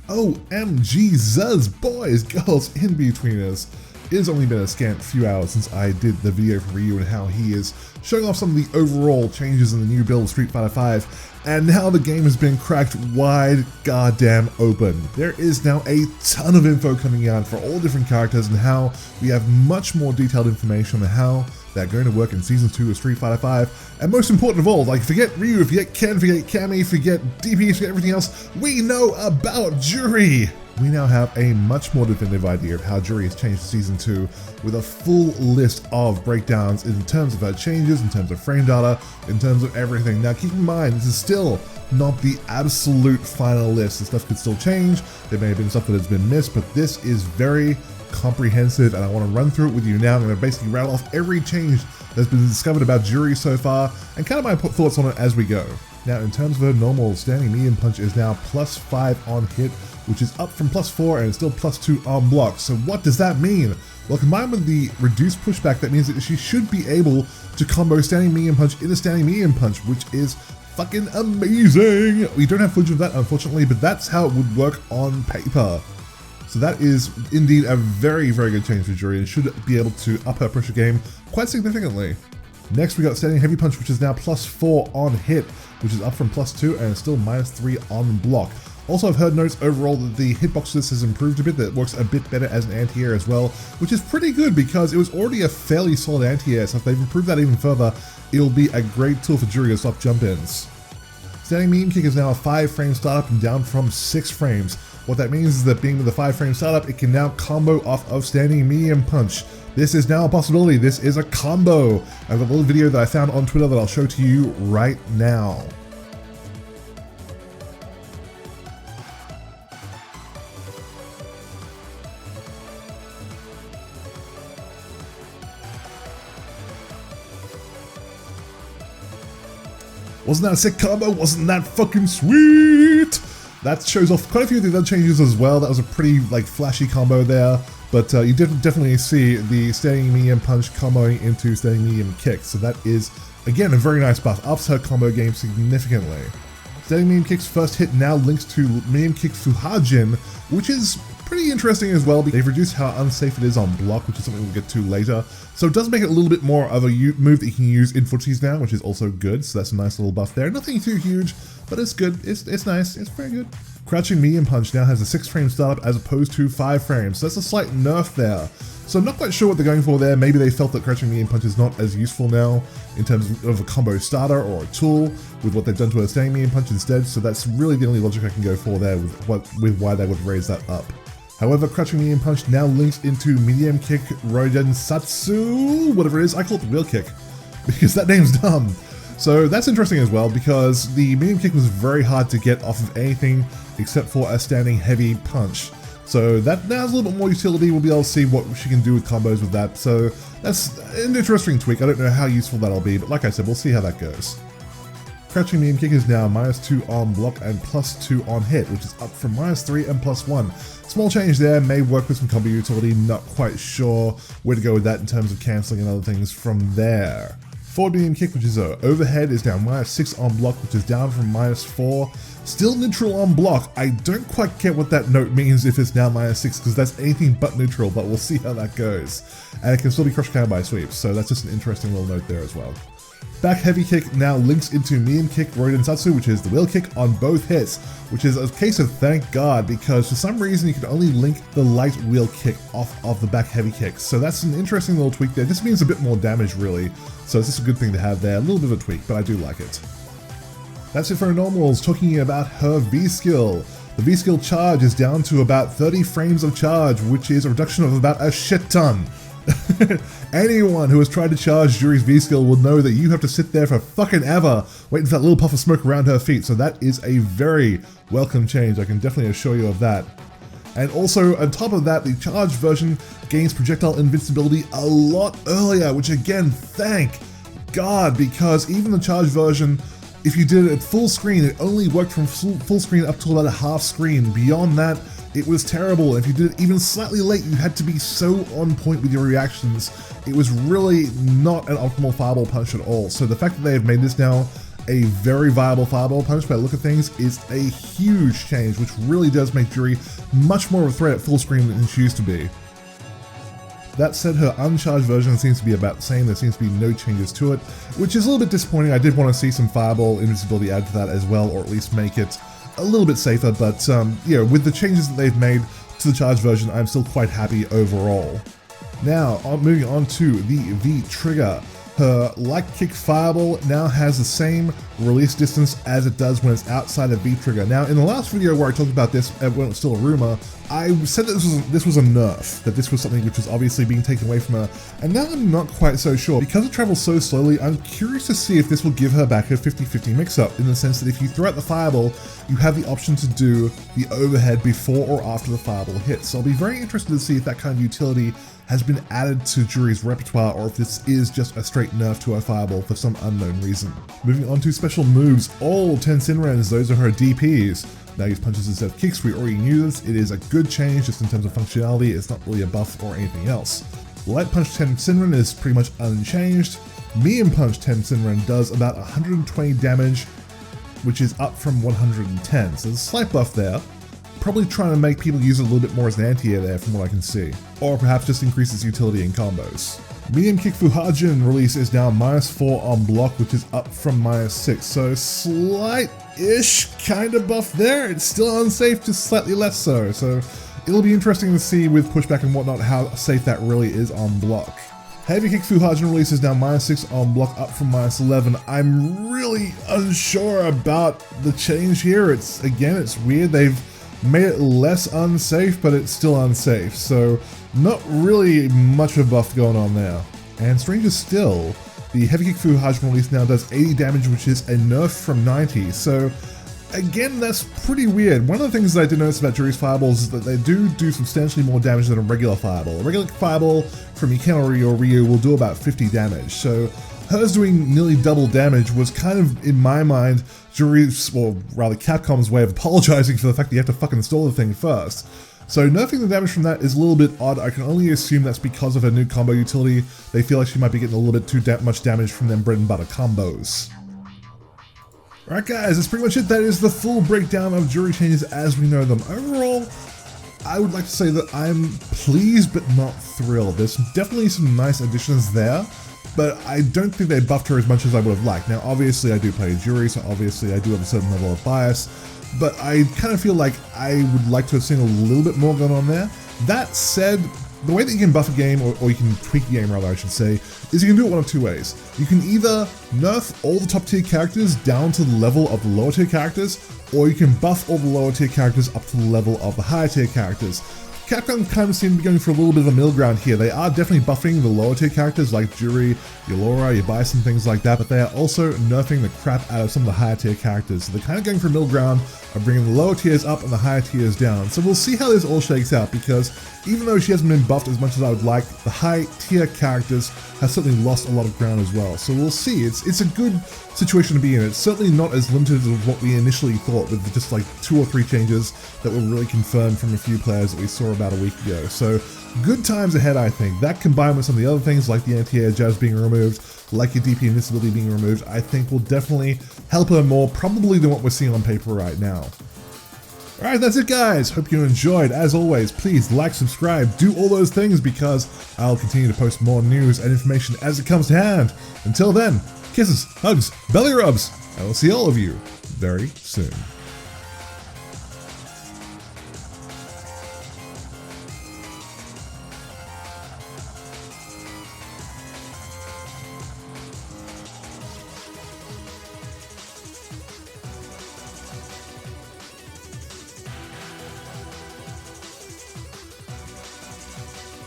OMG Zuz, boys, girls, in betweeners. It has only been a scant few hours since I did the video for Ryu and how he is showing off some of the overall changes in the new build of Street Fighter V, and now the game has been cracked wide goddamn open. There is now a ton of info coming out for all different characters and how we have much more detailed information on how they're going to work in Season 2 of Street Fighter V, and most important of all, like forget Ryu, forget Ken, forget Cammy, forget DP, forget everything else, we know about JURI! We now have a much more definitive idea of how JURI has changed Season 2 with a full list of breakdowns in terms of her changes, in terms of frame data, in terms of everything. Now keep in mind, this is still not the absolute final list. This stuff could still change, there may have been stuff that has been missed, but this is very comprehensive and I want to run through it with you now. I'm going to basically rattle off every change that's been discovered about JURI so far and kind of my thoughts on it as we go. Now in terms of her normal, standing medium punch is now +5 on hit, which is up from +4 and it's still +2 on block. So what does that mean? Well, combined with the reduced pushback, that means that she should be able to combo standing medium punch into standing medium punch, which is fucking amazing. We don't have footage of that unfortunately, but that's how it would work on paper. So that is indeed a very, very good change for JURI and should be able to up her pressure game quite significantly. Next we got standing heavy punch, which is now +4 on hit, which is up from +2 and still -3 on block. Also, I've heard notes overall that the hitbox list has improved a bit, that it works a bit better as an anti-air as well, which is pretty good because it was already a fairly solid anti-air, so if they've improved that even further, it'll be a great tool for JURI to stop jump-ins. Standing medium kick is now a 5-frame startup and down from 6 frames. What that means is that being with a 5-frame startup, it can now combo off of standing medium punch. This is now a possibility, this is a combo. I have a little video that I found on Twitter that I'll show to you right now. Wasn't that a sick combo? Wasn't that fucking sweet? That shows off quite a few of the other changes as well. That was a pretty like flashy combo there, but you definitely see the standing medium punch comboing into standing medium kick. So that is, again, a very nice buff. Ups her combo game significantly. Standing medium kick's first hit now links to medium kick Fuhajin, which is pretty interesting as well. They've reduced how unsafe it is on block, which is something we'll get to later. So it does make it a little bit more of a move that you can use in footsies now, which is also good. So that's a nice little buff there. Nothing too huge, but it's good. It's nice. It's very good. Crouching medium punch now has a 6-frame startup as opposed to 5 frames. So that's a slight nerf there. So I'm not quite sure what they're going for there. Maybe they felt that crouching medium punch is not as useful now in terms of a combo starter or a tool with what they've done to a standing medium punch instead. So that's really the only logic I can go for there with why they would raise that up. However, crouching medium punch now links into medium kick Roiden Satsu, whatever it is. I call it the wheel kick because that name's dumb. So that's interesting as well because the medium kick was very hard to get off of anything except for a standing heavy punch. So that now has a little bit more utility. We'll be able to see what she can do with combos with that. So that's an interesting tweak. I don't know how useful that'll be, but like I said, we'll see how that goes. Crouching medium kick is now -2 on block and +2 on hit, which is up from -3 and +1. Small change there, may work with some combo utility, not quite sure where to go with that in terms of cancelling and other things from there. Forward medium kick, which is overhead, is now -6 on block, which is down from -4. Still neutral on block. I don't quite get what that note means if it's now -6, because that's anything but neutral, but we'll see how that goes. And it can still be crush counter by sweeps, so that's just an interesting little note there as well. Back heavy kick now links into medium kick Roiden Satsu, which is the wheel kick on both hits, which is a case of thank God, because for some reason you can only link the light wheel kick off of the back heavy kick. So that's an interesting little tweak there. This means a bit more damage really, so it's just a good thing to have there. A little bit of a tweak, but I do like it. That's it for her normals. Talking about her V skill. The V skill charge is down to about 30 frames of charge, which is a reduction of about a shit ton. Anyone who has tried to charge JURI's V skill will know that you have to sit there for fucking ever waiting for that little puff of smoke around her feet, so that is a very welcome change, I can definitely assure you of that. And also, on top of that, the charged version gains projectile invincibility a lot earlier, which again, thank God, because even the charged version, if you did it at full screen, it only worked from full screen up to about a half screen. Beyond that, it was terrible. If you did it even slightly late, you had to be so on point with your reactions. It was really not an optimal fireball punch at all. So the fact that they have made this now a very viable fireball punch by the look of things, is a huge change, which really does make JURI much more of a threat at full screen than she used to be. That said, her uncharged version seems to be about the same. There seems to be no changes to it, which is a little bit disappointing. I did want to see some fireball invisibility added to that as well, or at least make it a little bit safer, but you know, with the changes that they've made to the charged version, I'm still quite happy overall. Now, moving on to the V trigger. Her light kick fireball now has the same release distance as it does when it's outside of V trigger. Now, in the last video where I talked about this when it was still a rumor, I said that this was a nerf, that this was something which was obviously being taken away from her, and now I'm not quite so sure. Because it travels so slowly, I'm curious to see if this will give her back her 50-50 mix-up, in the sense that if you throw out the fireball, you have the option to do the overhead before or after the fireball hits. So I'll be very interested to see if that kind of utility has been added to JURI's repertoire, or if this is just a straight nerf to her fireball for some unknown reason. Moving on to special moves, all 10 Sinrens, those are her DPs. Now use punches instead of kicks. We already knew this. It is a good change just in terms of functionality. It's not really a buff or anything else. Light Punch 10 Sinren is pretty much unchanged. Medium Punch 10 Sinren does about 120 damage, which is up from 110. So there's a slight buff there. Probably trying to make people use it a little bit more as an anti-air there from what I can see. Or perhaps just increase its utility in combos. Medium Kick Fuhajin release is now -4 on block, which is up from -6. So slight-ish kind of buff there. It's still unsafe, just slightly less so. So it'll be interesting to see with pushback and whatnot how safe that really is on block. Heavy Kick Fuhajin release is now -6 on block, up from -11. I'm really unsure about the change here. It's weird. They've made it less unsafe, but it's still unsafe, so not really much of a buff going on there. And stranger still, the Heavy Kick Fuhajin release now does 80 damage, which is a nerf from 90, so again, that's pretty weird. One of the things that I did notice about JURI's fireballs is that they do substantially more damage than a regular fireball. A regular fireball from Ikenori or Ryu will do about 50 damage, so hers doing nearly double damage was kind of, in my mind, JURI's, or rather Capcom's way of apologizing for the fact that you have to fucking install the thing first. So nerfing the damage from that is a little bit odd. I can only assume that's because of her new combo utility. They feel like she might be getting a little bit too much damage from them bread and butter combos. Alright guys, that's pretty much it. That is the full breakdown of JURI changes as we know them. Overall, I would like to say that I'm pleased but not thrilled. There's definitely some nice additions there, but I don't think they buffed her as much as I would have liked. Now obviously I do play JURI, so obviously I do have a certain level of bias, but I kind of feel like I would like to have seen a little bit more going on there. That said, the way that you can buff a game, or you can tweak a game rather I should say, is you can do it one of two ways. You can either nerf all the top tier characters down to the level of the lower tier characters, or you can buff all the lower tier characters up to the level of the higher tier characters. Capcom kind of seem to be going for a little bit of a middle ground here. They are definitely buffing the lower tier characters like JURI, your Laura, your Bison, things like that, but they are also nerfing the crap out of some of the higher tier characters. So they're kind of going for a middle ground of bringing the lower tiers up and the higher tiers down. So we'll see how this all shakes out, because even though she hasn't been buffed as much as I would like, the high tier characters have certainly lost a lot of ground as well. So we'll see. It's a good situation to be in. It's certainly not as limited as what we initially thought, with just like 2 or 3 changes that were really confirmed from a few players that we saw about a week ago. So good times ahead, I think. That combined with some of the other things like the anti-air jabs being removed, like your DP invincibility being removed, I think will definitely help her more probably than what we're seeing on paper right now. Alright, that's it guys. Hope you enjoyed. As always, please like, subscribe, do all those things, because I'll continue to post more news and information as it comes to hand. Until then, kisses, hugs, belly rubs, and I'll see all of you very soon.